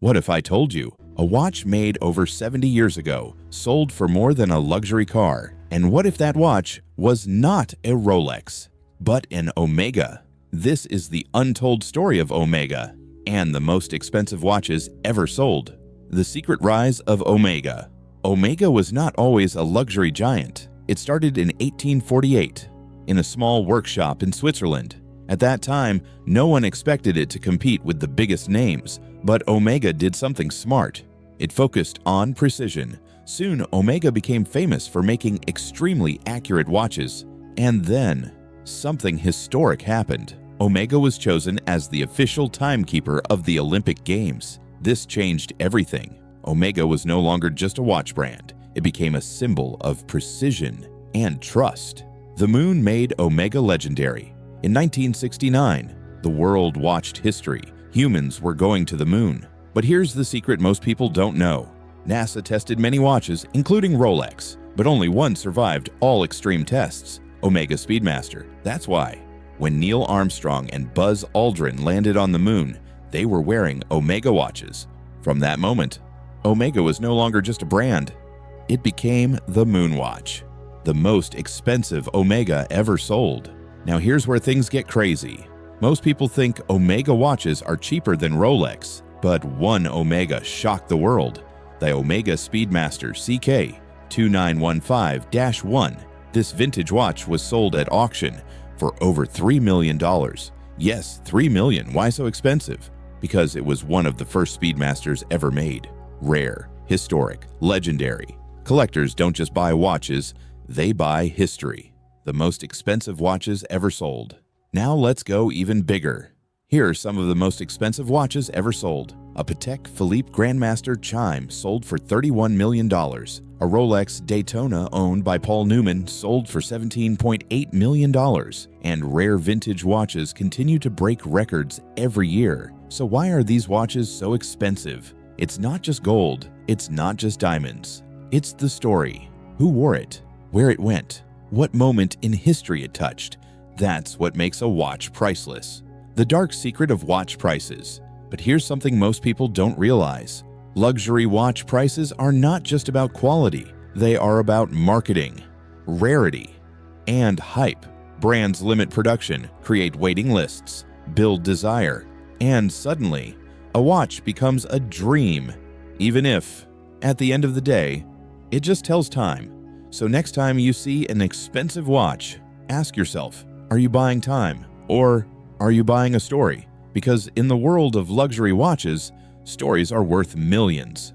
What if I told you a watch made over 70 years ago sold for more than a luxury car? And what if that watch was not a Rolex, but an Omega? This is the untold story of Omega and the most expensive watches ever sold. The secret rise of Omega. Omega was not always a luxury giant. It started in 1848 in a small workshop in Switzerland. At that time, no one expected it to compete with the biggest names, but Omega did something smart. It focused on precision. Soon, Omega became famous for making extremely accurate watches. And then, something historic happened. Omega was chosen as the official timekeeper of the Olympic Games. This changed everything. Omega was no longer just a watch brand. It became a symbol of precision and trust. The moon made Omega legendary. In 1969, the world watched history. Humans were going to the moon. But here's the secret most people don't know. NASA tested many watches, including Rolex, but only one survived all extreme tests, Omega Speedmaster. That's why, when Neil Armstrong and Buzz Aldrin landed on the moon, they were wearing Omega watches. From that moment, Omega was no longer just a brand. It became the Moon Watch, the most expensive Omega ever sold. Now here's where things get crazy. Most people think Omega watches are cheaper than Rolex, but one Omega shocked the world. The Omega Speedmaster CK2915-1. This vintage watch was sold at auction for over $3 million. Yes, $3 million. Why so expensive? Because it was one of the first Speedmasters ever made. Rare, historic, legendary. Collectors don't just buy watches, they buy history. The most expensive watches ever sold. Now let's go even bigger. Here are some of the most expensive watches ever sold. A Patek Philippe Grandmaster chime sold for $31 million. A Rolex Daytona owned by Paul Newman sold for $17.8 million. And rare vintage watches continue to break records every year. So why are these watches so expensive? It's not just gold. It's not just diamonds. It's the story. Who wore it? Where it went? What moment in history it touched? That's what makes a watch priceless. The dark secret of watch prices. But here's something most people don't realize. Luxury watch prices are not just about quality. They are about marketing, rarity, and hype. Brands limit production, create waiting lists, build desire, and suddenly, a watch becomes a dream, even if, at the end of the day, it just tells time. So next time you see an expensive watch, ask yourself, are you buying time or are you buying a story? Because in the world of luxury watches, stories are worth millions.